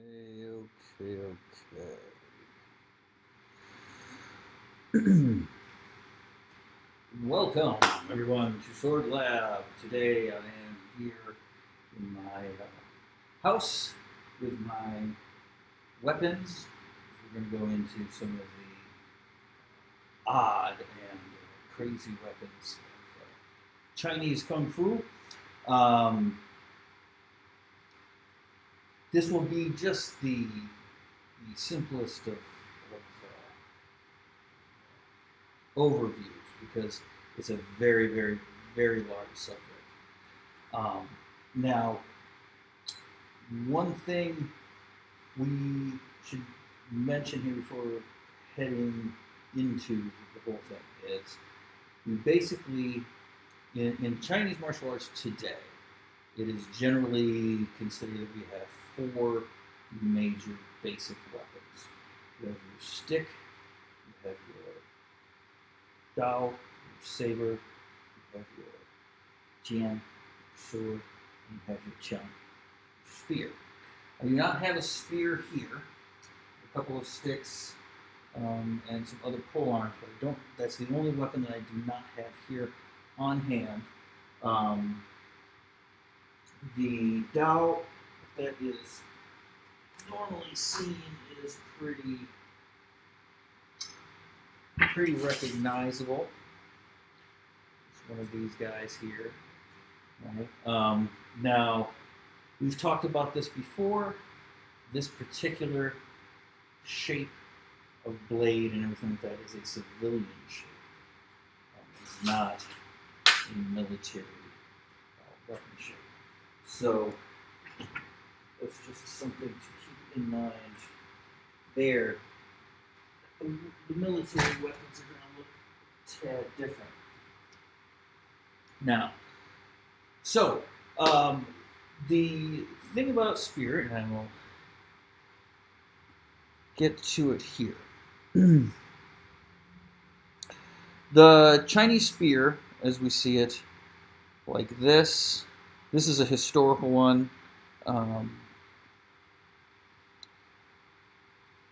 Okay. Welcome, everyone, to Sword Lab. Today I am here in my house with my weapons. We're going to go into some of the odd and crazy weapons of Chinese Kung Fu. This will be just the simplest of overviews because it's a very, very, very large subject. Now, one thing we should mention here before heading into the whole thing is we basically, in Chinese martial arts today, it is generally considered that we have four major basic weapons. You have your stick, you have your dao, your saber, you have your jian, sword, and you have your qiang, spear. I do not have a spear here. A couple of sticks and some other pole arms, but I don't. That's the only weapon that I do not have here on hand. The dao that is normally seen is pretty recognizable. It's one of these guys here. Right? Now, we've talked about this before. This particular shape of blade and everything like that is a civilian shape. It's not a military weapon shape. So that's just something to keep in mind there. The military weapons are going to look a tad different. Now, so the thing about spear, and I will get to it here. The Chinese spear, as we see it, like this is a historical one.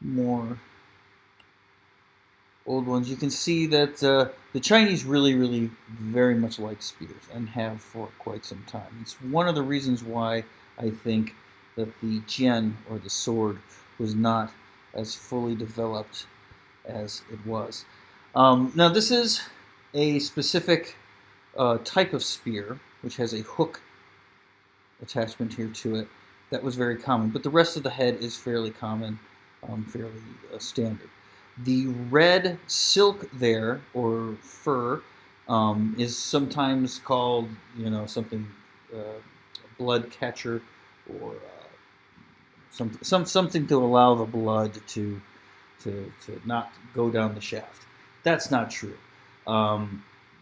More old ones. You can see that the Chinese really very much like spears and have for quite some time. It's one of the reasons why I think that the jian, or the sword, was not as fully developed as it was. Now this is a specific type of spear which has a hook attachment here to it. That was very common, but the rest of the head is fairly common, fairly standard. The red silk there, or fur, is sometimes called, something blood catcher, or something to allow the blood to not go down the shaft. That's not true.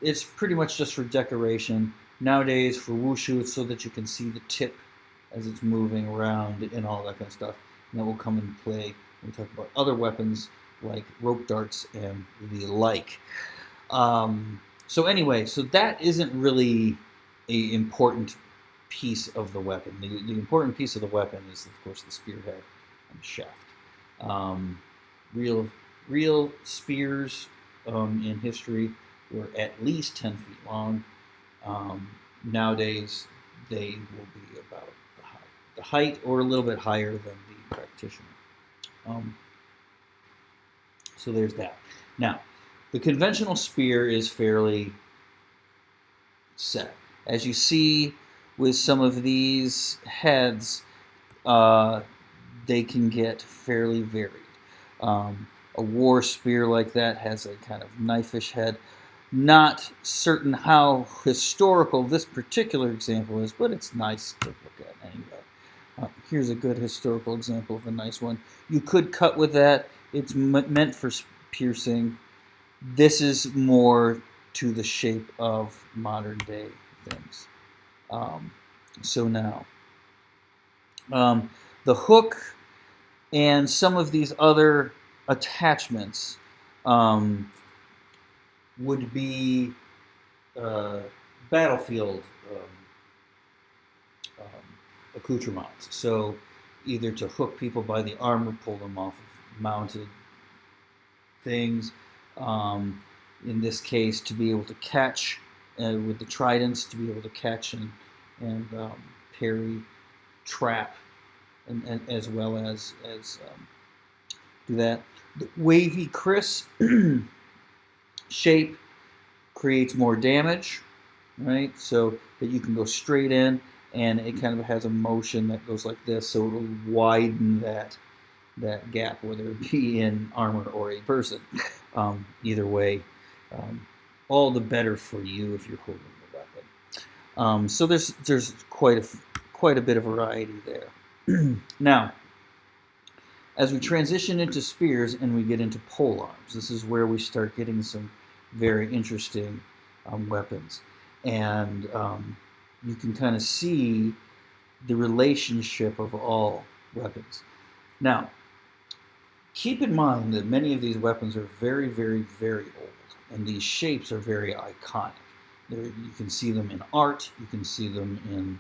It's pretty much just for decoration. Nowadays, for wushu, it's so that you can see the tip as it's moving around and all that kind of stuff. And that will come into play when we talk about other weapons like rope darts and the like. So anyway, so that isn't really an important piece of the weapon. The important piece of the weapon is, of course, the spearhead and the shaft. Real spears in history were at least 10 feet long. Nowadays, they will be about the height or a little bit higher than the practitioner. So there's that. Now, the conventional spear is fairly set. As you see with some of these heads, they can get fairly varied. A war spear like that has a kind of knife-ish head. Not certain how historical this particular example is, but it's nice to look at anyway. Here's a good historical example of a nice one. You could cut with that. It's meant for piercing. This is more to the shape of modern day things. So now, the hook and some of these other attachments would be battlefield accoutrements. So either to hook people by the armor, pull them off of mounted things. In this case, to be able to catch with the tridents, to be able to catch and parry, trap, and as well as do that. The wavy Chris shape creates more damage, right? So that you can go straight in, and it kind of has a motion that goes like this, so it'll widen that gap, whether it be in armor or a person. Either way, all the better for you if you're holding the weapon. So there's quite a bit of variety there. Now, as we transition into spears and we get into pole arms, this is where we start getting some very interesting weapons, and you can kind of see the relationship of all weapons. Now, keep in mind that many of these weapons are very, very, very old, and these shapes are very iconic. You can see them in art, you can see them in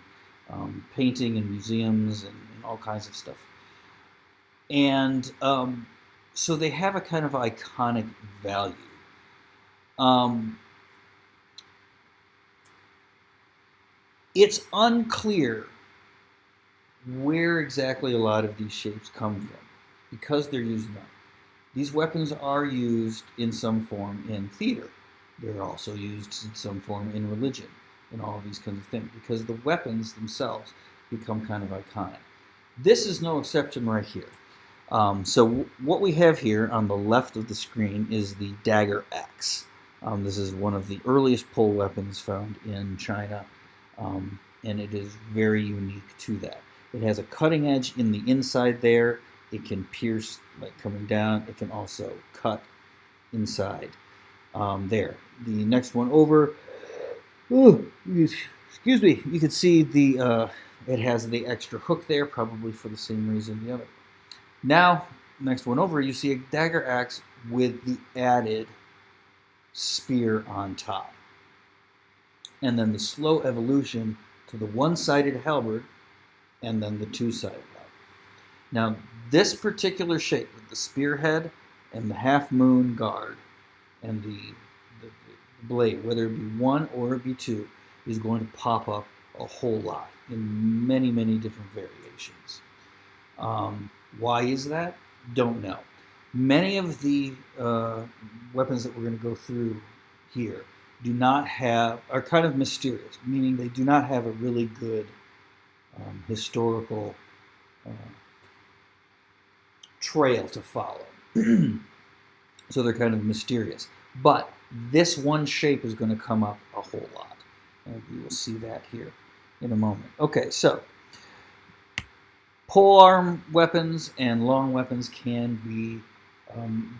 painting in museums and all kinds of stuff. And so they have a kind of iconic value. It's unclear where exactly a lot of these shapes come from, because they're used now. These weapons are used in some form in theater. They're also used in some form in religion, and all of these kinds of things, because the weapons themselves become kind of iconic. This is no exception right here. So what we have here on the left of the screen is the dagger axe. This is one of the earliest pole weapons found in China, and it is very unique to that. It has a cutting edge in the inside there. It can pierce, like coming down. It can also cut inside there. The next one over, excuse me, you can see it has the extra hook there, probably for the same reason the other. Now, next one over, you see a dagger axe with the added spear on top. And then the slow evolution to the one-sided halberd, and then the two-sided halberd. Now, this particular shape with the spearhead and the half-moon guard and the blade, whether it be one or it be two, is going to pop up a whole lot in many, many different variations. Why is that? Don't know. Many of the weapons that we're going to go through here are kind of mysterious, meaning they do not have a really good historical trail to follow. So they're kind of mysterious. But this one shape is going to come up a whole lot, and we will see that here in a moment. Okay, so polearm weapons and long weapons can be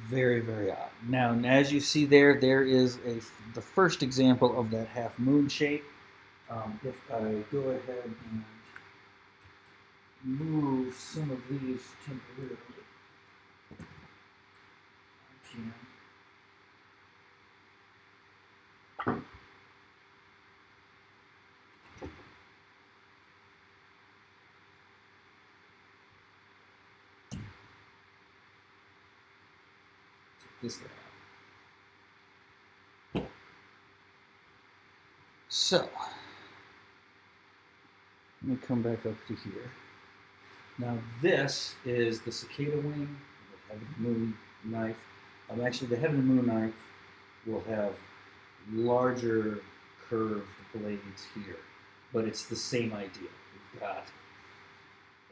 very, very odd. Now, as you see there is the first example of that half moon shape. If I go ahead and move some of these temporarily, I can. This guy. So, let me come back up to here. Now this is the cicada wing, the heaven and moon knife. Actually, the heaven and moon knife will have larger curved blades here, but it's the same idea. We've got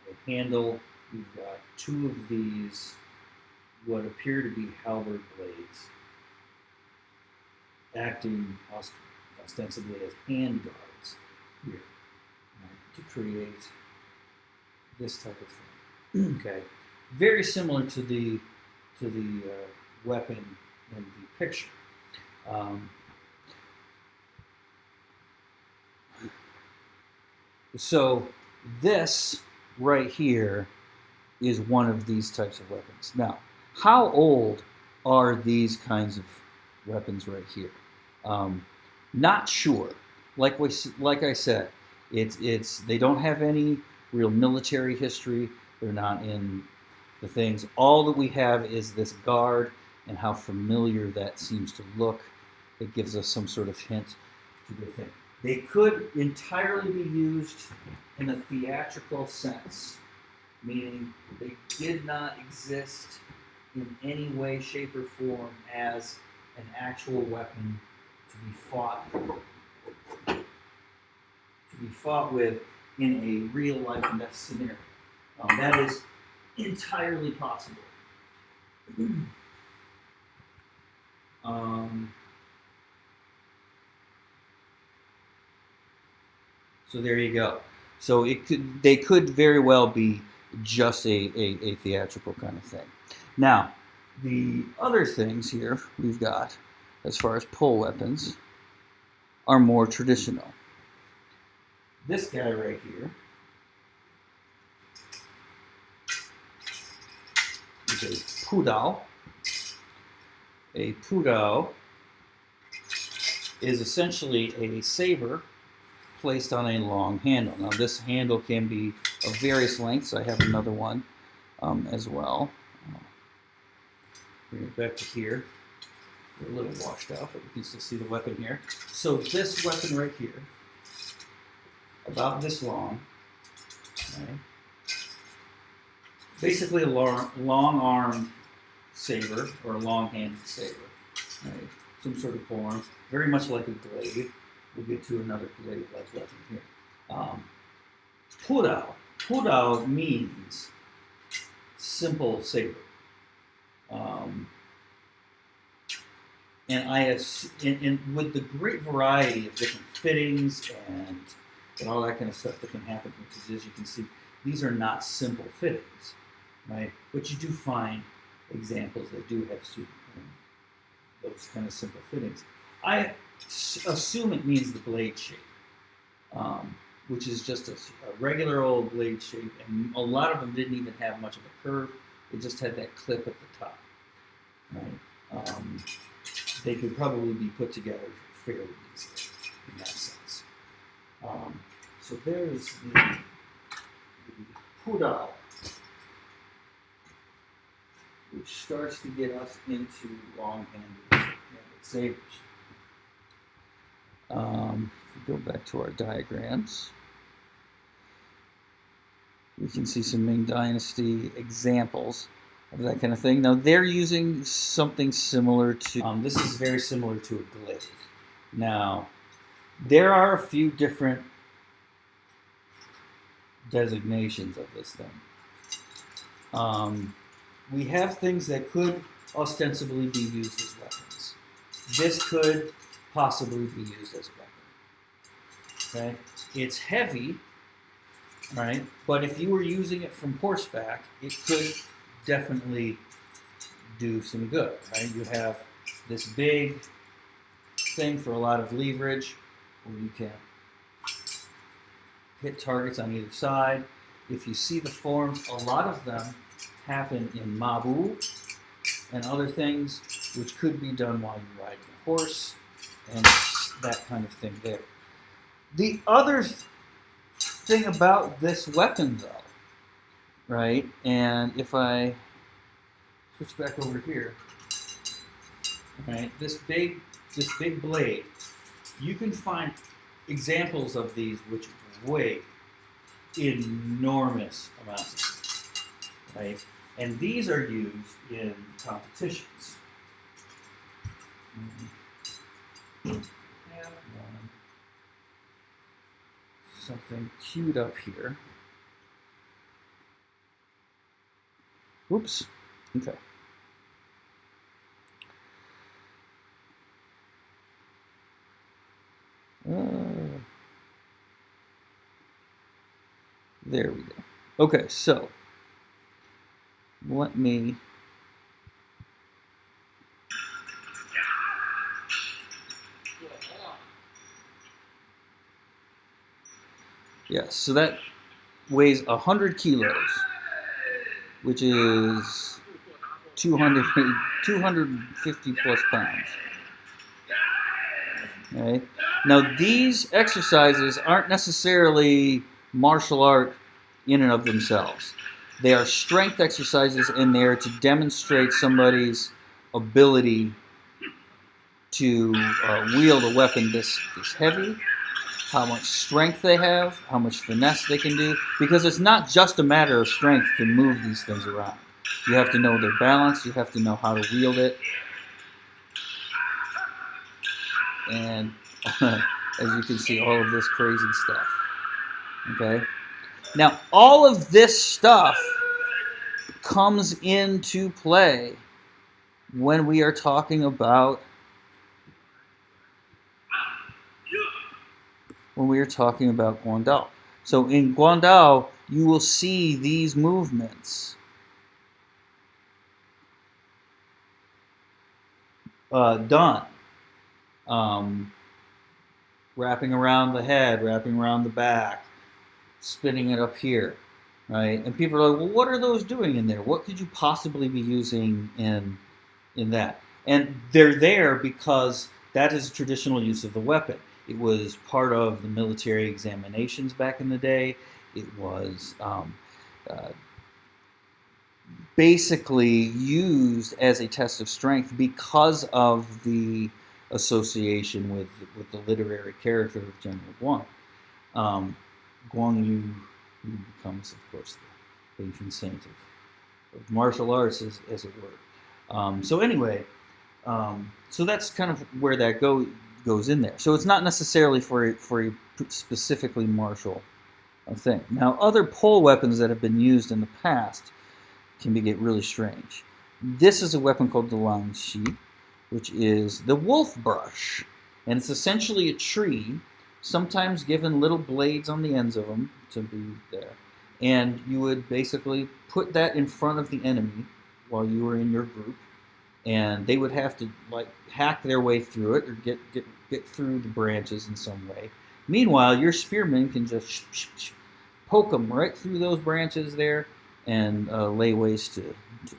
a handle, we've got two of these what appear to be halberd blades acting ostensibly as hand guards here, right, to create this type of thing. Okay, very similar to the weapon in the picture. So this right here is one of these types of weapons. Now, how old are these kinds of weapons right here? Not sure. Like I said, they don't have any real military history. They're not in the things. All that we have is this guard and how familiar that seems to look. It gives us some sort of hint to the thing. They could entirely be used in a theatrical sense, meaning they did not exist in any way, shape, or form as an actual weapon to be fought with in a real life and death scenario. That is entirely possible. So there you go. So they could very well be just a theatrical kind of thing. Now, the other things here we've got, as far as pull weapons, are more traditional. This guy right here is a pudao. A pudao is essentially a saber placed on a long handle. Now this handle can be of various lengths. I have another one as well. Bring it back to here. We're a little washed out, but we can still see the weapon here. So this weapon right here, about this long, okay, basically a long arm saber or a long handed saber, right? Some sort of form, very much like a glaive. We'll get to another glaive-like weapon here. Pudao. Pudao means simple saber. And with the great variety of different fittings and all that kind of stuff that can happen, because as you can see, these are not simple fittings, right? But you do find examples that do have those kind of simple fittings. I assume it means the blade shape, which is just a regular old blade shape, and a lot of them didn't even have much of a curve. They just had that clip at the top, right? They could probably be put together fairly easily in that sense. So there's the pudao, which starts to get us into long-handed sabers. Go back to our diagrams. We can see some Ming Dynasty examples of that kind of thing. Now they're using something similar to, this is very similar to a glaive. Now, there are a few different designations of this thing. We have things that could ostensibly be used as weapons. This could possibly be used as a weapon. Okay? It's heavy, right? But if you were using it from horseback, it could definitely do some good, right? You have this big thing for a lot of leverage where you can hit targets on either side. If you see the forms, a lot of them happen in mabu and other things, which could be done while you're riding a horse and that kind of thing there. The other thing about this weapon, though, right, and if I switch back over here, right, this big blade, you can find examples of these which weigh enormous amounts, right? And these are used in competitions. Something queued up here. Oops. Okay. There we go. Okay, so let me yes, so that weighs 100 kilos, which is 250 plus pounds. Okay. Now these exercises aren't necessarily martial art in and of themselves. They are strength exercises, and they are to demonstrate somebody's ability to wield a weapon this heavy, how much strength they have, how much finesse they can do, because it's not just a matter of strength to move these things around. You have to know their balance, you have to know how to wield it, and as you can see, all of this crazy stuff. Okay? Now, all of this stuff comes into play when we are talking about Guandao. So in Guandao, you will see these movements done. Wrapping around the head, wrapping around the back, spinning it up here, right? And people are like, well, what are those doing in there? What could you possibly be using in that? And they're there because that is a traditional use of the weapon. It was part of the military examinations back in the day. It was basically used as a test of strength because of the association with the literary character of General Guang. Guang Yu becomes, of course, the patron saint of martial arts, as it were. So anyway, so that's kind of where that goes in there. So it's not necessarily for a specifically martial thing. Now, other pole weapons that have been used in the past can get really strange. This is a weapon called the Lang Shi, which is the wolf brush, and it's essentially a tree, sometimes given little blades on the ends of them to be there. And you would basically put that in front of the enemy while you were in your group, and they would have to like hack their way through it or get through the branches in some way. Meanwhile, your spearmen can just poke them right through those branches there and lay waste to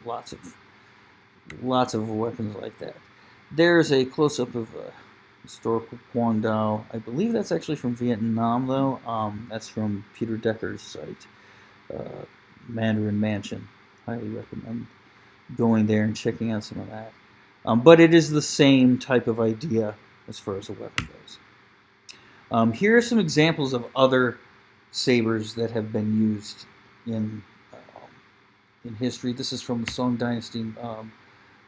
lots of weapons like that. There's a close-up of historical Guangdao. I believe that's actually from Vietnam, though. That's from Peter Decker's site, Mandarin Mansion. Highly recommend going there and checking out some of that. But it is the same type of idea as far as a weapon goes. Here are some examples of other sabers that have been used in history. This is from the Song Dynasty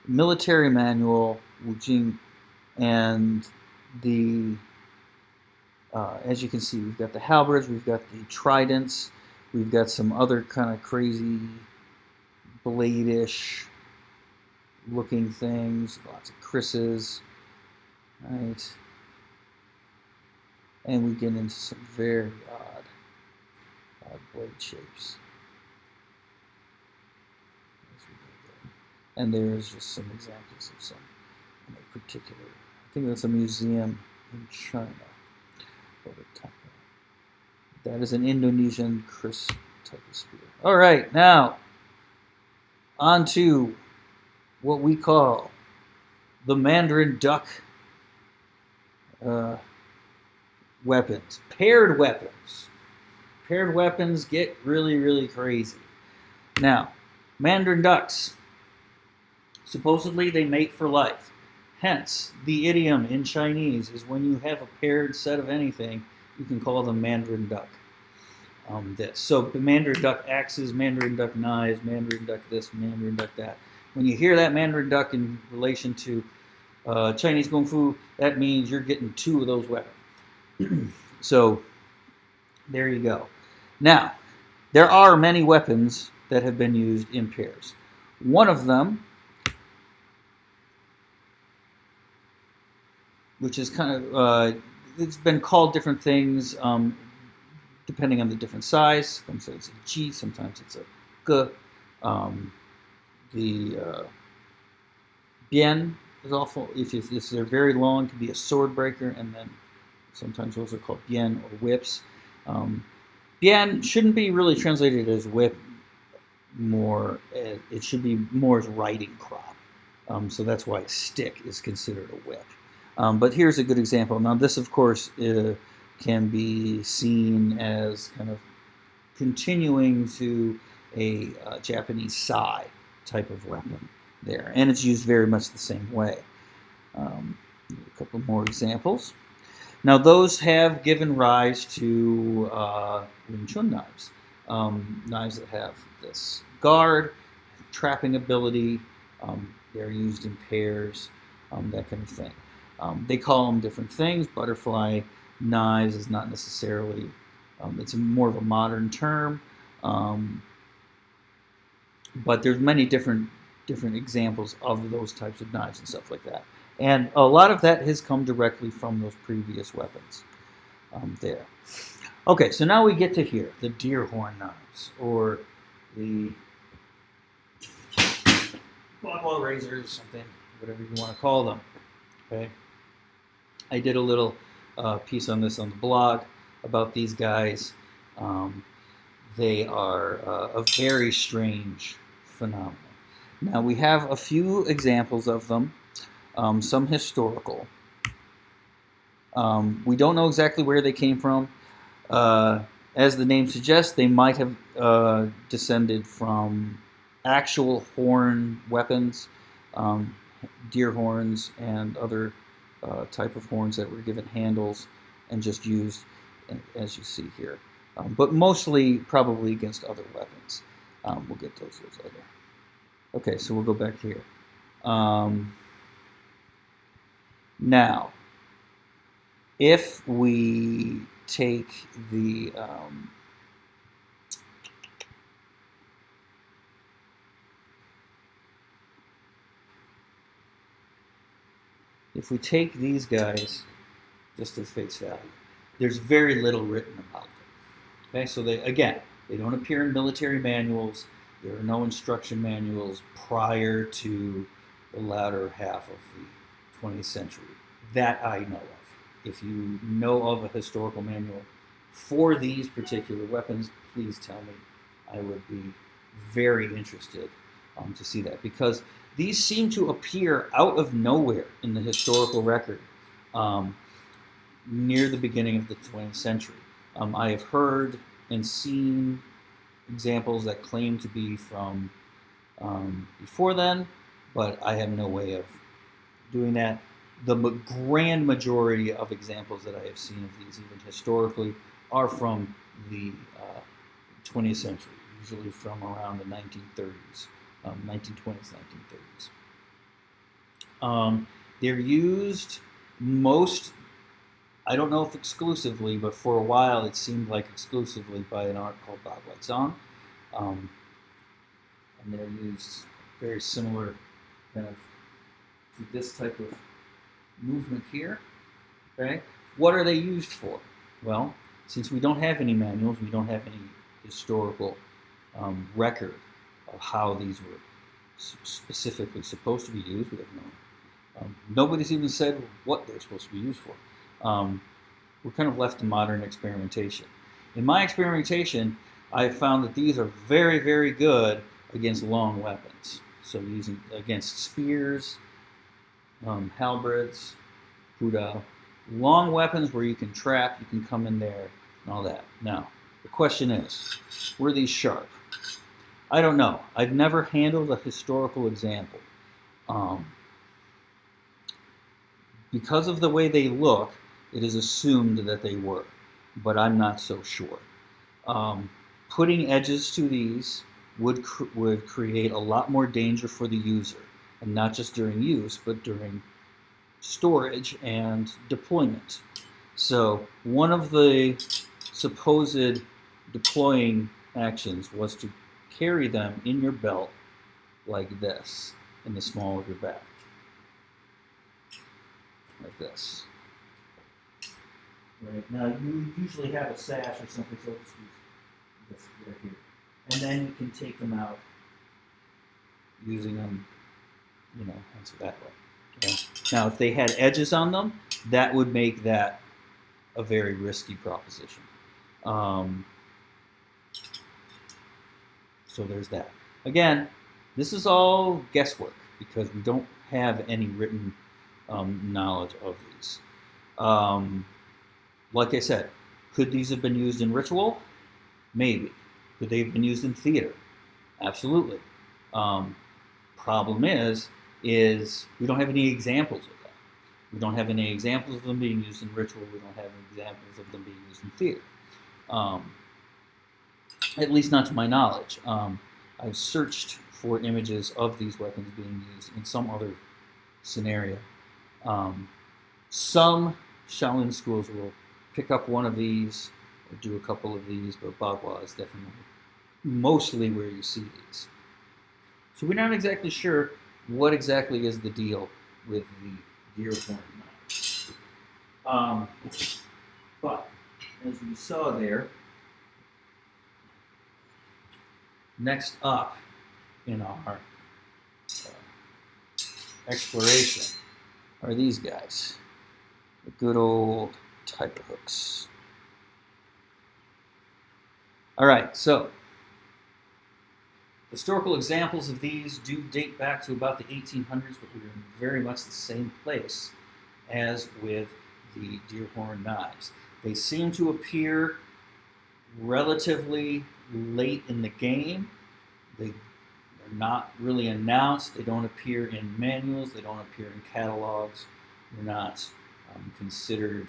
military manual, Wujing, and the as you can see, we've got the halberds, we've got the tridents, we've got some other kind of crazy blade-ish looking things, lots of krisses, right? And we get into some very odd blade shapes. And there's just some examples of some in a particular. I think that's a museum in China. That is an Indonesian kris type of spear. All right, now on to what we call the Mandarin duck weapons. Paired weapons. Paired weapons get really, really crazy. Now, Mandarin ducks. Supposedly, they mate for life. Hence, the idiom in Chinese is when you have a paired set of anything, you can call them Mandarin duck. So, the Mandarin duck axes, Mandarin duck knives, Mandarin duck this, Mandarin duck that. When you hear that Mandarin duck in relation to Chinese Kung Fu, that means you're getting two of those weapons. So, there you go. Now, there are many weapons that have been used in pairs. One of them, which is kind of, it's been called different things depending on the different size. Sometimes it's a G, sometimes it's a G. The Bien is also, if they're very long, can be a sword breaker, and then sometimes those are called Bien or whips. Bien shouldn't be really translated as whip, it should be more as riding crop. So that's why a stick is considered a whip. But here's a good example. Now this, of course, can be seen as kind of continuing to a Japanese sai type of weapon there, and it's used very much the same way. A couple more examples. Now, those have given rise to Wing Chun knives, knives that have this guard, trapping ability. They're used in pairs, that kind of thing. They call them different things. Butterfly knives is not necessarily, it's more of a modern term, but there's many different examples of those types of knives and stuff like that. And a lot of that has come directly from those previous weapons there. Okay, so now we get to here, the deer horn knives, or the buffalo razors, something, whatever you want to call them. Okay, I did a little piece on this on the blog about these guys. They are a very strange phenomenon. Now, we have a few examples of them, some historical. We don't know exactly where they came from. As the name suggests, they might have descended from actual horn weapons, deer horns and other type of horns that were given handles and just used, as you see here. But mostly probably against other weapons. We'll get those later. Okay, so we'll go back here. Now, if we take the if we take these guys just at face value, there's very little written about them. Okay, so they don't appear in military manuals. There are no instruction manuals prior to the latter half of the 20th century that I know of. If you know of a historical manual for these particular weapons, please tell me. I would be very interested to see that, because these seem to appear out of nowhere in the historical record near the beginning of the 20th century. I have heard and seen examples that claim to be from before then, but I have no way of doing that. The grand majority of examples that I have seen of these, even historically, are from the 20th century, usually from around the 1930s, 1920s, 1930s. They're used most, I don't know if exclusively, but for a while it seemed like exclusively by an art called Bob Whitesong. And they're used very similar kind of to this type of movement here. Okay, what are they used for? Well, since we don't have any manuals, we don't have any historical record of how these were specifically supposed to be used. We have no. Nobody's even said what they're supposed to be used for. We're kind of left to modern experimentation. In my experimentation, I've found that these are very, very good against long weapons. So using against spears, halberds, pudao, long weapons where you can trap, you can come in there, and all that. Now, the question is, were these sharp? I don't know. I've never handled a historical example. Because of the way they look, it is assumed that they were, but I'm not so sure. Putting edges to these would create a lot more danger for the user, and not just during use, but during storage and deployment. So one of the supposed deploying actions was to carry them in your belt like this, in the small of your back, like this. Right, now you usually have a sash or something, so just use this right here. And then you can take them out using them, answer that way. Okay? Now, if they had edges on them, that would make that a very risky proposition. So there's that. Again, this is all guesswork because we don't have any written knowledge of these. Like I said, could these have been used in ritual? Maybe. Could they have been used in theater? Absolutely. Problem is we don't have any examples of that. We don't have any examples of them being used in ritual. We don't have any examples of them being used in theater. At least not to my knowledge. I've searched for images of these weapons being used in some other scenario. Some Shaolin schools will pick up one of these or do a couple of these, but Bagua is definitely mostly where you see these. So we're not exactly sure what exactly is the deal with the deer horn knife. But as we saw there, next up in our exploration are these guys, the good old tiger hooks. All right, so historical examples of these do date back to about the 1800s, but we're in very much the same place as with the deer horn knives. They seem to appear relatively late in the game. They're not really announced. They don't appear in manuals. They don't appear in catalogs. They're not considered,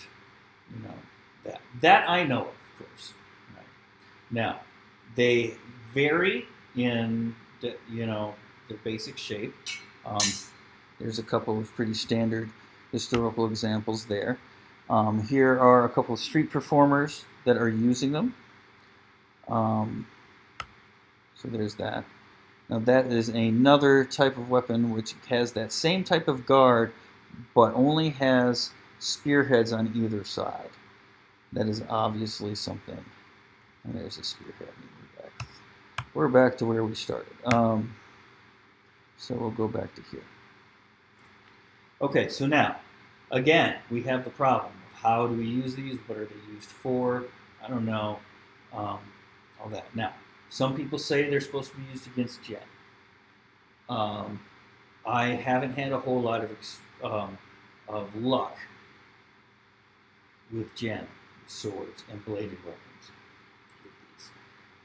that I know of course. Right. Now, they vary in their basic shape. There's a couple of pretty standard historical examples there. Here are a couple of street performers that are using them. So there's that. Now that is another type of weapon which has that same type of guard, but only has spearheads on either side. That is obviously something. And there's a spearhead. We're back to where we started. So we'll go back to here. Okay, so now, again, we have the problem of how do we use these? What are they used for? I don't know. All that. Now, some people say they're supposed to be used against Jen. I haven't had a whole lot of luck with Jen swords and bladed weapons.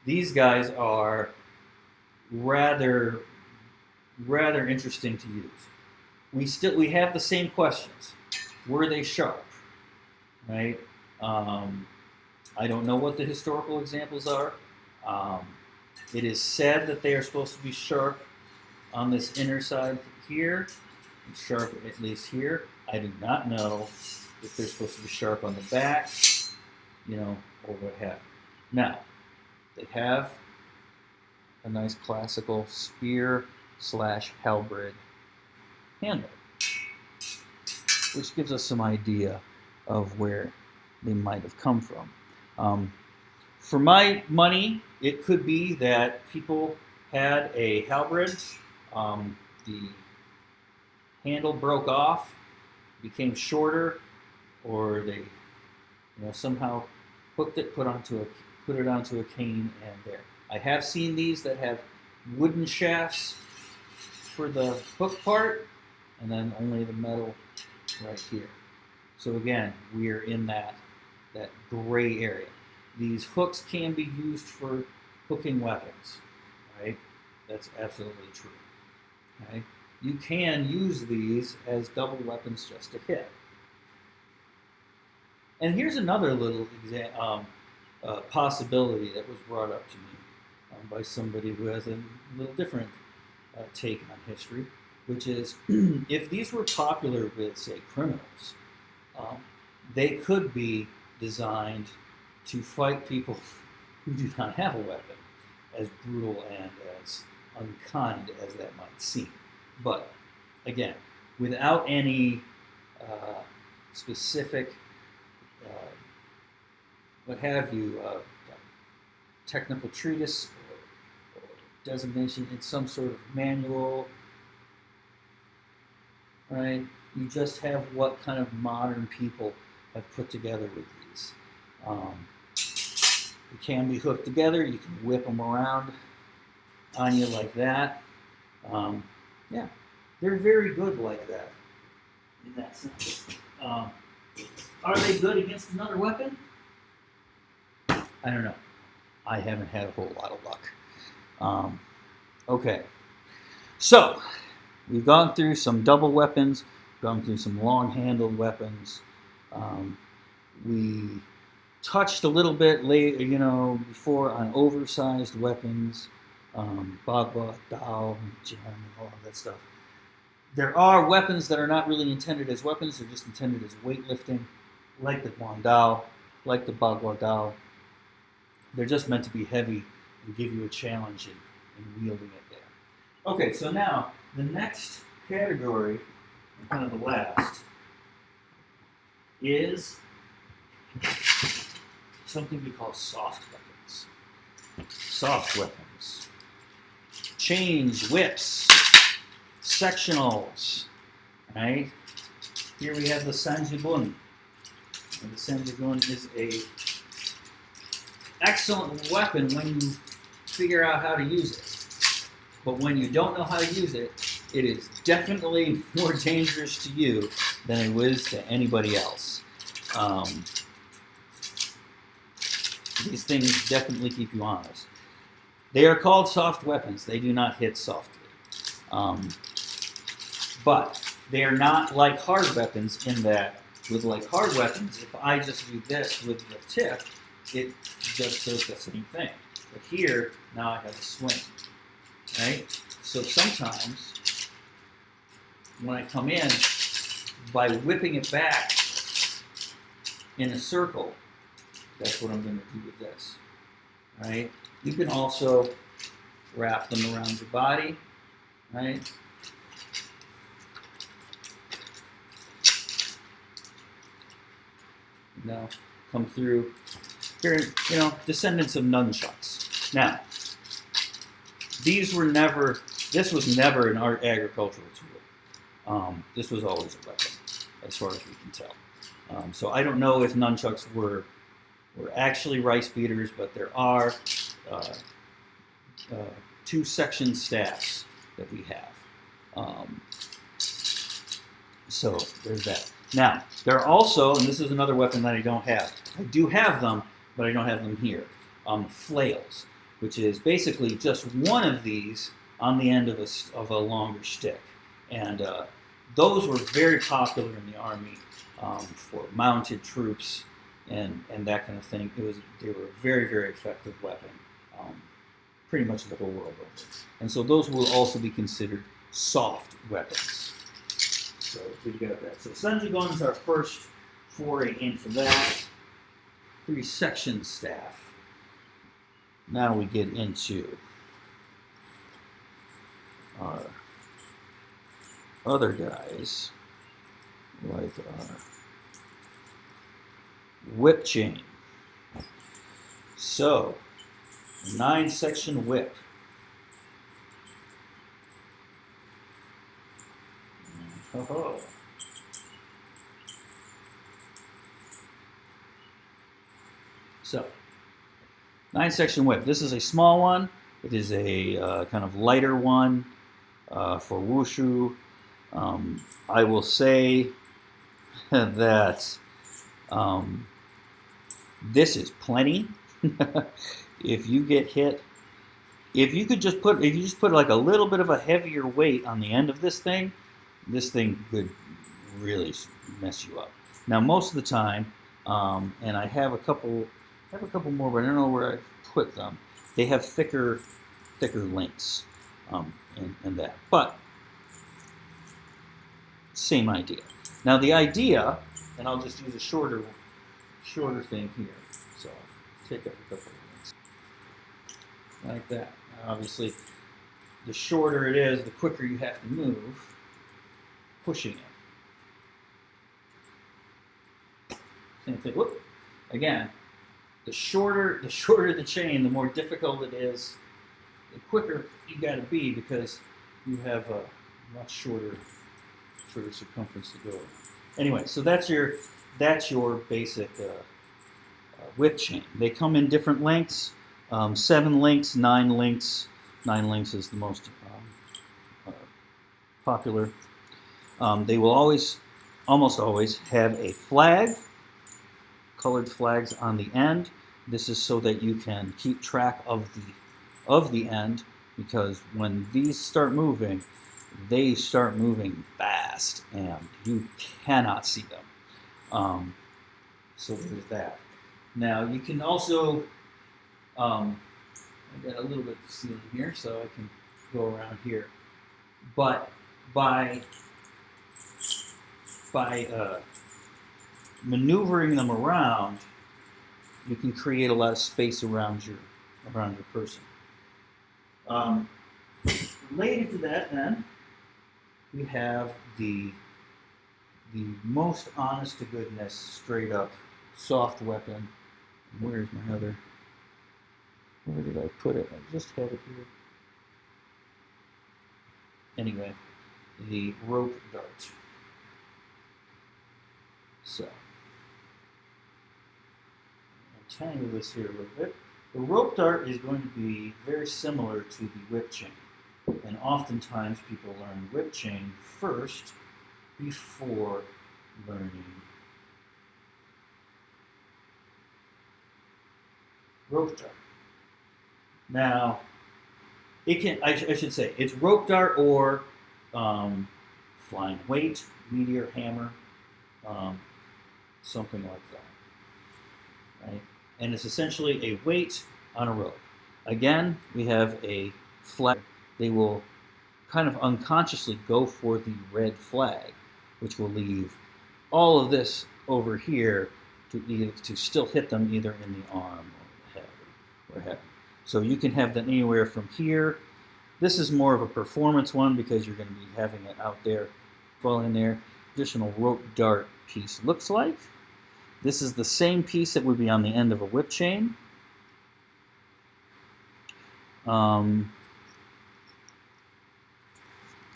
These guys are rather interesting to use. We have the same questions. Were they sharp? Right? I don't know what the historical examples are. It is said that they are supposed to be sharp on this inner side here, and sharp at least here. I do not know if they're supposed to be sharp on the back, or what have you. Now, they have a nice classical spear/halberd handle, which gives us some idea of where they might have come from. For my money, it could be that people had a halberd, the handle broke off, became shorter, or they somehow hooked it, put it onto a cane, and there. I have seen these that have wooden shafts for the hook part, and then only the metal right here. So again, we are in that gray area. These hooks can be used for hooking weapons, right? That's absolutely true. Okay? You can use these as double weapons just to hit. And here's another little possibility that was brought up to me by somebody who has a little different take on history, which is if these were popular with, say, criminals, they could be designed to fight people who do not have a weapon, as brutal and as unkind as that might seem. But again, without any specific, what have you, technical treatise or designation in some sort of manual, right? You just have what kind of modern people have put together with these. They can be hooked together. You can whip them around on you like that. Yeah, they're very good like that, in that sense. Are they good against another weapon? I don't know. I haven't had a whole lot of luck. Okay, so we've gone through some double weapons, gone through some long-handled weapons. Um, we touched a little bit later, before on oversized weapons, bagua, dao, jam, and all of that stuff. There are weapons that are not really intended as weapons; they're just intended as weightlifting, like the guandao, like the bagua dao. They're just meant to be heavy and give you a challenge in wielding it there. Okay, so now the next category, kind of the last, is something we call soft weapons. Soft weapons. Chains, whips, sectionals. Right? Here we have the sanjigun. And the sanjigun is a excellent weapon when you figure out how to use it. But when you don't know how to use it, it is definitely more dangerous to you than it is to anybody else. These things definitely keep you honest. They are called soft weapons. They do not hit softly. But they are not like hard weapons in that, with like hard weapons, if I just do this with the tip, it just does the same thing. But here, now I have a swing. Right? So sometimes, when I come in, by whipping it back in a circle, that's what I'm going to do with this. Right? You can also wrap them around your body. Right? Come through. Here, descendants of nunchucks. Now, this was never an agricultural tool. This was always a weapon, as far as we can tell. So I don't know if nunchucks were actually rice beaters, but there are two section staffs that we have. So there's that. Now, there are also, and this is another weapon that I don't have. I do have them, but I don't have them here. Flails, which is basically just one of these on the end of a longer stick. And those were very popular in the Army for mounted troops and that kind of thing. They were a very, very effective weapon, pretty much the whole world over. And so those will also be considered soft weapons. So we got that. So sanjigun is our first foray into that. 3-section staff. Now we get into our other guys, like our whip chain. So, 9-section whip. Oh. So, 9-section whip. This is a small one. It is a kind of lighter one for wushu. I will say that this is plenty. If you get hit, if you just put like a little bit of a heavier weight on the end of this thing could really mess you up. Now, most of the time, and I have a couple more, but I don't know where I put them. They have thicker links, and that. But same idea. Now, the idea, and I'll just use a shorter thing here. So take up a couple of links like that. Now, obviously, the shorter it is, the quicker you have to move, pushing it. Same thing. Whoop. Again, the shorter the chain, the more difficult it is. The quicker you got to be because you have a much shorter circumference to go. Anyway, so that's your basic whip chain. They come in different lengths: 7 links, 9 links. 9 links is the most popular. They will almost always have a flag, colored flags on the end. This is so that you can keep track of the end because when these start moving, they start moving fast, and you cannot see them. So there's that. Now you can also, I got a little bit of ceiling here, so I can go around here. But by maneuvering them around, you can create a lot of space around your person. Related to that, then, we have the most honest to goodness, straight up soft weapon. Where's my other? Where did I put it? I just had it here. Anyway, the rope dart. So, I'll tangle this here a little bit. The rope dart is going to be very similar to the whip chain. And oftentimes people learn whip chain first before learning rope dart. Now, it can, I should say, it's rope dart or flying weight, meteor hammer, something like that, right? And it's essentially a weight on a rope. Again, we have a flag. They will kind of unconsciously go for the red flag, which will leave all of this over here to still hit them either in the arm or the head or head. So you can have them anywhere from here. This is more of a performance one because you're going to be having it out there, well in there. Additional rope dart piece looks like. This is the same piece that would be on the end of a whip chain.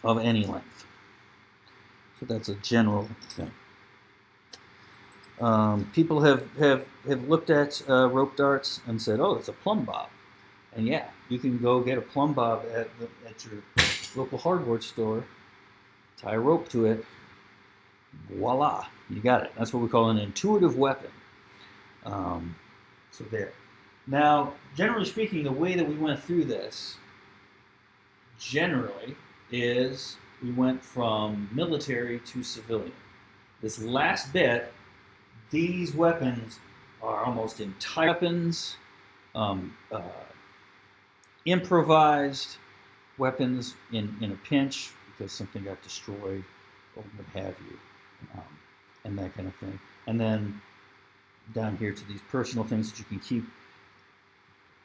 Of any length. So that's a general thing. People have looked at rope darts and said, oh, it's a plumb bob. And yeah, you can go get a plumb bob at your local hardware store, tie a rope to it, voila, you got it. That's what we call an intuitive weapon. So there. Now, generally speaking, the way that we went through this, generally, is we went from military to civilian. This last bit, these weapons are almost entire weapons, improvised weapons in a pinch because something got destroyed or what have you, and that kind of thing. And then down here to these personal things that you can keep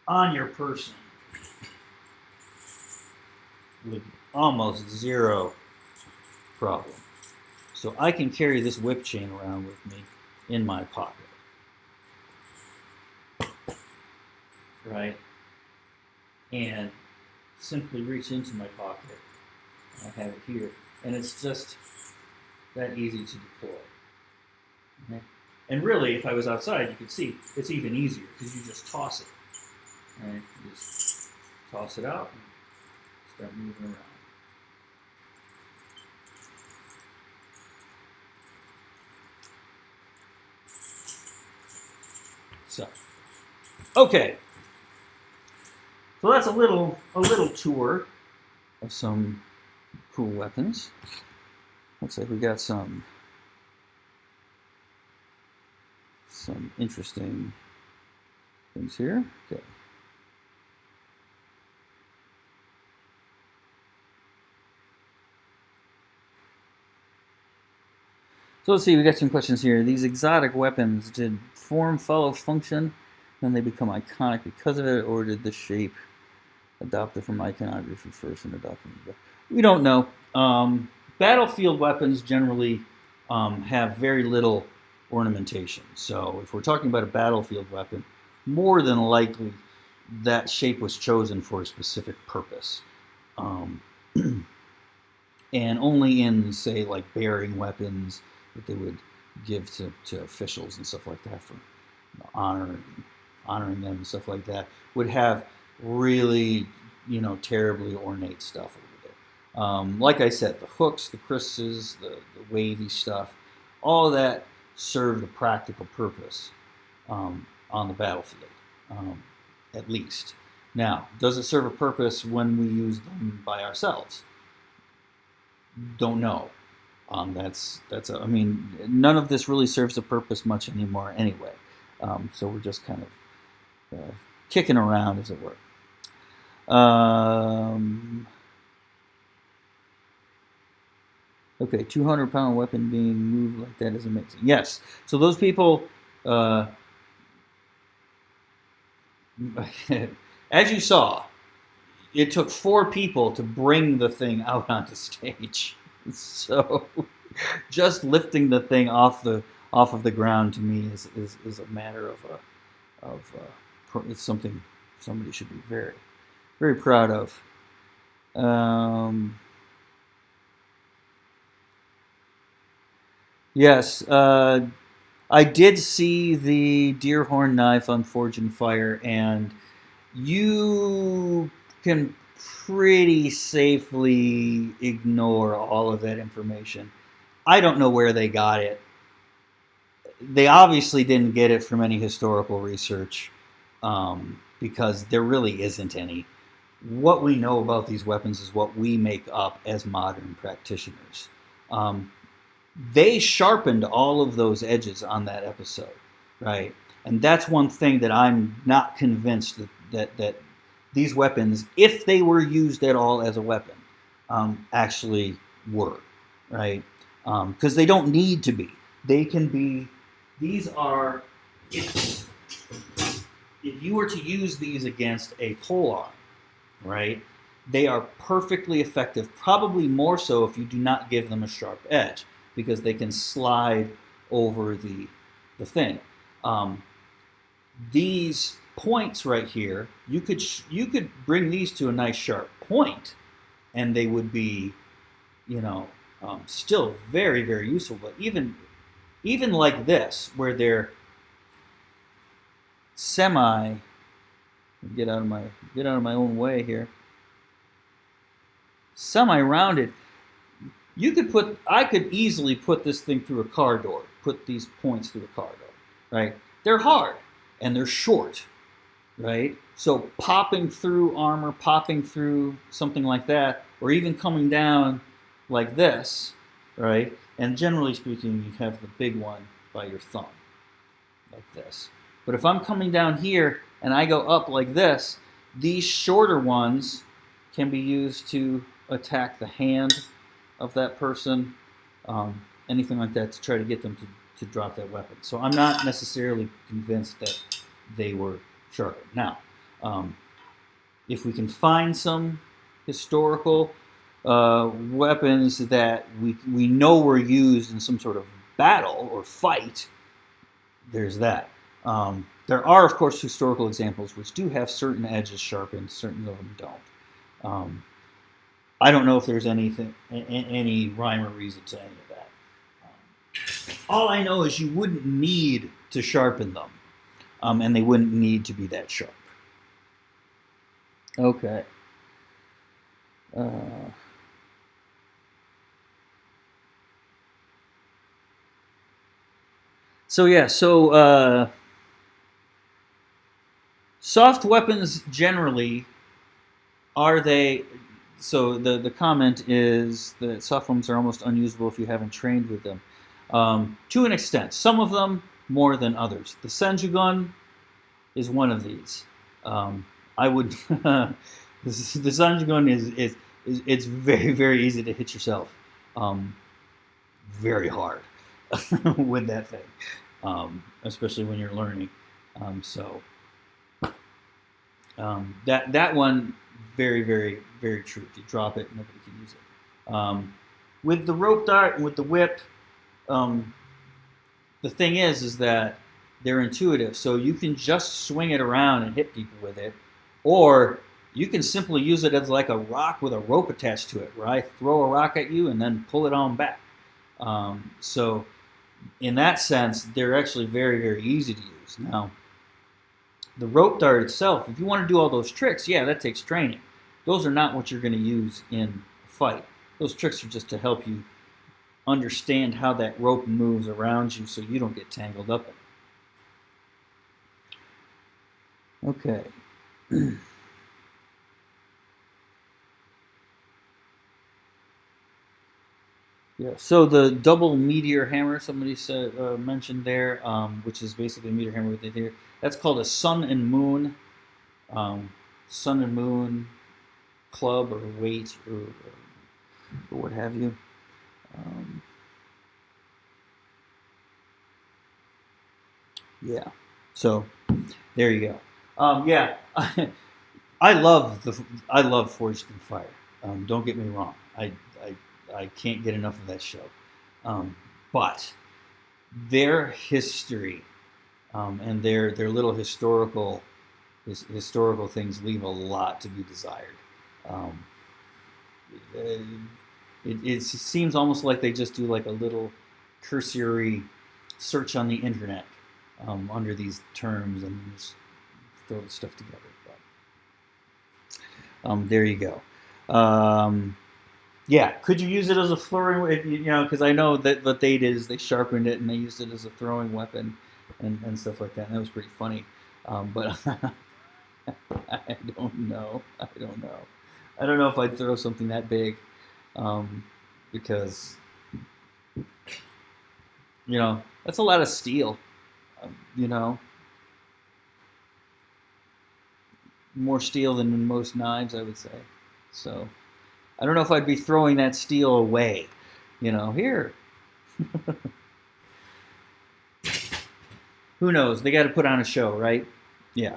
on your person with almost zero problem. So I can carry this whip chain around with me in my pocket. Right? And simply reach into my pocket. I have it here. And it's just that easy to deploy. Okay? And really, if I was outside, you could see it's even easier because you just toss it. Right? You just toss it out and start moving around. So, okay. So that's a little tour of some cool weapons. Looks like we got some interesting things here. Okay. So let's see, we got some questions here. These exotic weapons, did form follow function, then they become iconic because of it, or did the shape adopted from iconography first and adopted? We don't know. Battlefield weapons generally have very little ornamentation. So if we're talking about a battlefield weapon, more than likely that shape was chosen for a specific purpose. And only in, say, like bearing weapons that they would give to officials and stuff like that for honoring them and stuff like that would have really, terribly ornate stuff over there. Like I said, the hooks, the krises, the wavy stuff, all of that served a practical purpose on the battlefield, at least. Now, does it serve a purpose when we use them by ourselves? Don't know. I mean, none of this really serves a purpose much anymore anyway. So we're just kind of kicking around, as it were. Okay, 200-pound weapon being moved like that is amazing. Yes. So those people, as you saw, it took 4 people to bring the thing out onto stage. So just lifting the thing off of the ground to me is a matter of it's something somebody should be very, very proud of. Yes, I did see the deer horn knife on Forge and Fire, and you can pretty safely ignore all of that information. I don't know where they got it. They obviously didn't get it from any historical research, because there really isn't any. What we know about these weapons is what we make up as modern practitioners. They sharpened all of those edges on that episode, right? And that's one thing that I'm not convinced that these weapons, if they were used at all as a weapon, actually were, right? Because they don't need to be. They can be. These are. If you were to use these against a polearm, right? They are perfectly effective. Probably more so if you do not give them a sharp edge, because they can slide over the thing. These points right here, you could bring these to a nice sharp point, and they would be, still very, very useful. But even like this, where they're semi, get out of my own way here, semi-rounded. I could easily put this thing through a car door, put these points through a car door, right? They're hard and they're short, right? So popping through armor, popping through something like that, or even coming down like this, right? And generally speaking, you have the big one by your thumb, like this. But if I'm coming down here and I go up like this, these shorter ones can be used to attack the hand of that person, anything like that, to try to get them to drop that weapon. So I'm not necessarily convinced that they were sharpened. Now, if we can find some historical weapons that we know were used in some sort of battle or fight, there's that. There are, of course, historical examples which do have certain edges sharpened, certain of them don't. I don't know if there's any rhyme or reason to any of that. All I know is you wouldn't need to sharpen them, and they wouldn't need to be that sharp. Okay. So soft weapons generally, are they? So the comment is that soft weapons are almost unusable if you haven't trained with them. To an extent, some of them more than others. The Senjugun is one of these. I would the Senjugun is it's very, very easy to hit yourself very hard with that thing, especially when you're learning. That one, very, very, very true. If you drop it, nobody can use it. With the rope dart and with the whip, the thing is that they're intuitive. So you can just swing it around and hit people with it, or you can simply use it as like a rock with a rope attached to it, where I throw a rock at you and then pull it on back. So in that sense, they're actually very, very easy to use. Now, the rope dart itself, if you want to do all those tricks, yeah, that takes training. Those are not what you're going to use in a fight. Those tricks are just to help you understand how that rope moves around you so you don't get tangled up in it. Okay. Yeah. So the double meteor hammer, somebody said mentioned there, which is basically a meteor hammer with it here. That's called a um, sun and moon club or weight or what have you. Um, yeah. So there you go. Yeah, I love Forged in Fire. Don't get me wrong. I can't get enough of that show. But their history and their little historical things leave a lot to be desired. Um, it, it seems almost like they just do like a little cursory search on the internet under these terms and just throw the stuff together. But there you go. Yeah, could you use it as a throwing? Because I know that what they did is they sharpened it and they used it as a throwing weapon and stuff like that. And that was pretty funny. But I don't know. I don't know. I don't know if I'd throw something that big, because that's a lot of steel. You know, more steel than in most knives, I would say. So I don't know if I'd be throwing that steel away. Here. Who knows? They got to put on a show, right? Yeah.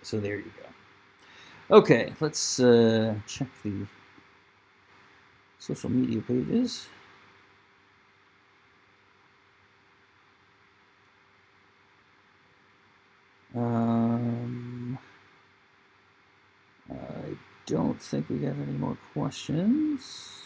So there you go. Okay, let's check the social media pages. I don't think we got any more questions.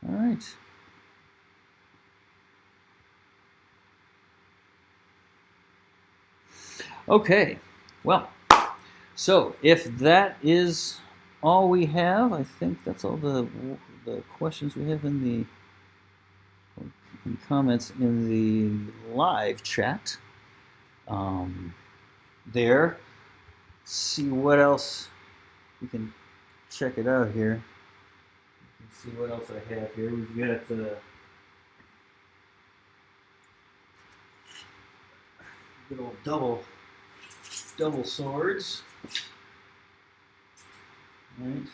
All right. Okay. Well, so if that is all we have, I think that's all the questions we have in comments in the live chat. There. Let's see what else we can check it out here. Let's see what else I have here. We've got good old double swords. All right.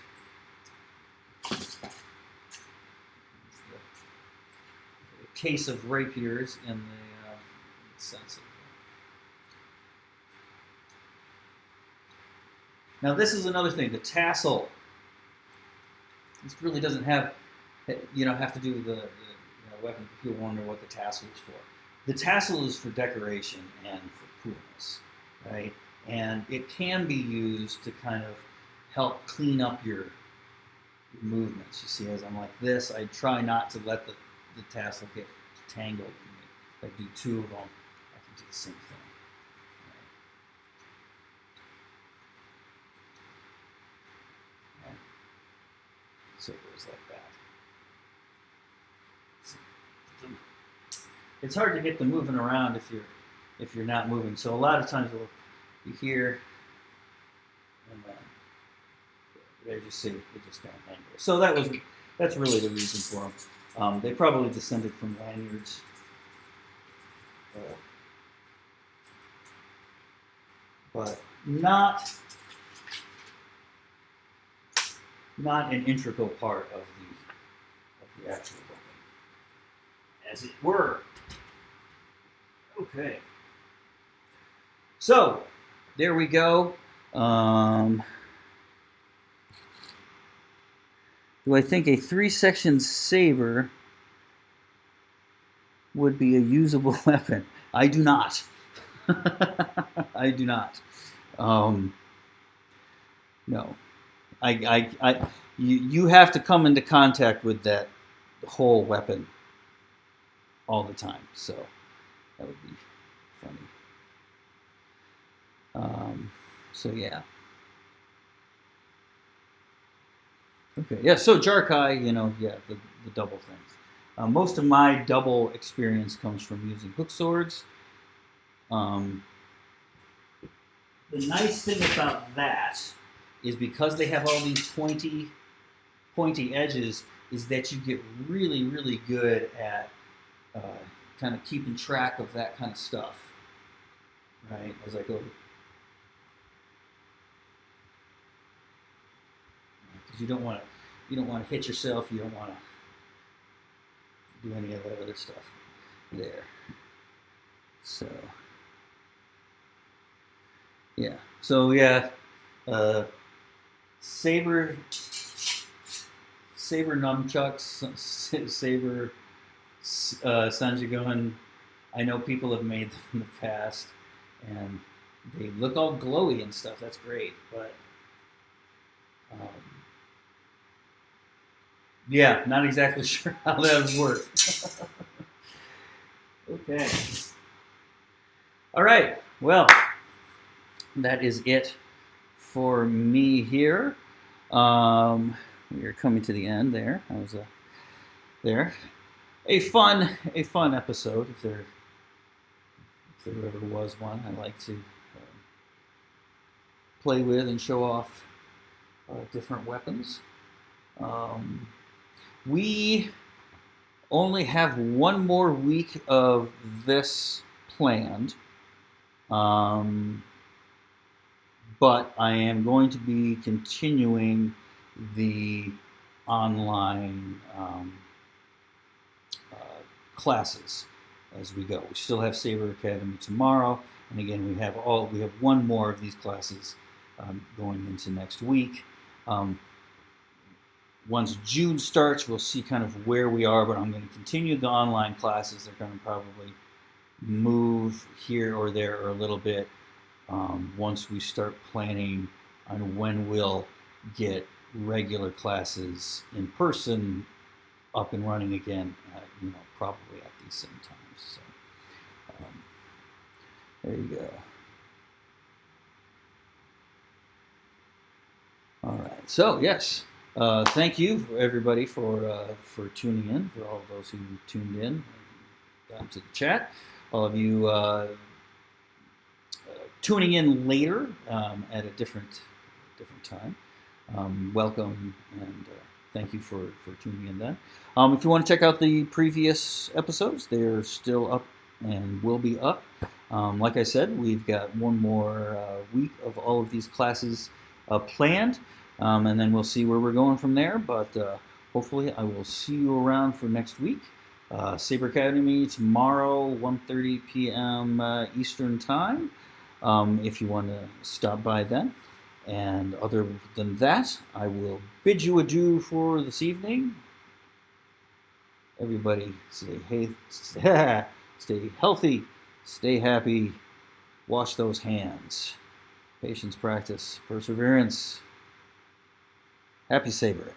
A case of rapiers in the sense of. Now this is another thing. The tassel. This really doesn't have to do with the weapon. People wonder what the tassel is for. The tassel is for decoration and for coolness, right? And it can be used to kind of help clean up your movements. You see, as I'm like this, I try not to let the tassel get tangled in me. If I do two of them, I can do the same thing. Right? So it goes like that. It's hard to get them moving around if you're not moving. So a lot of times it'll be here, and then as you see, it just kind of hang there. So that's really the reason for them. They probably descended from lanyards. But not an integral part of the actual weapon, as it were. Okay. So there we go. Do I think a 3-section saber would be a usable weapon? I do not. I do not. No. You have to come into contact with that whole weapon all the time. So that would be funny. So yeah. Okay. Yeah. So Jarkai, the double things. Most of my double experience comes from using hook swords. The nice thing about that is because they have all these pointy edges, is that you get really, really good at kind of keeping track of that kind of stuff, right? As I go, because you don't want to hit yourself. You don't want to do any of that other stuff there. So yeah, saber nunchucks, saber sanjigun. I know people have made them in the past, and they look all glowy and stuff. That's great, but yeah, not exactly sure how that would work. Okay. All right. Well, that is it for me here. We are coming to the end there. That was a fun episode. If there ever was one, I like to play with and show off different weapons. We only have one more week of this planned. But I am going to be continuing the online classes as we go. We still have Saber Academy tomorrow, and again we have one more of these classes going into next week. Once June starts, we'll see kind of where we are, but I'm going to continue the online classes. They're going to probably move here or there or a little bit once we start planning on when we'll get regular classes in person up and running again, probably at these same times. So there you go. All right. So yes, thank you everybody for tuning in. For all of those who tuned in and got into the chat, all of you tuning in later at a different time. Welcome and thank you for tuning in then. If you want to check out the previous episodes, they're still up and will be up. Like I said, we've got one more week of all of these classes planned, and then we'll see where we're going from there. But hopefully I will see you around for next week. Saber Academy tomorrow, 1:30 p.m. Eastern Time. If you want to stop by then. And other than that, I will bid you adieu for this evening. Everybody stay healthy, stay happy, wash those hands. Patience, practice, perseverance. Happy sabering.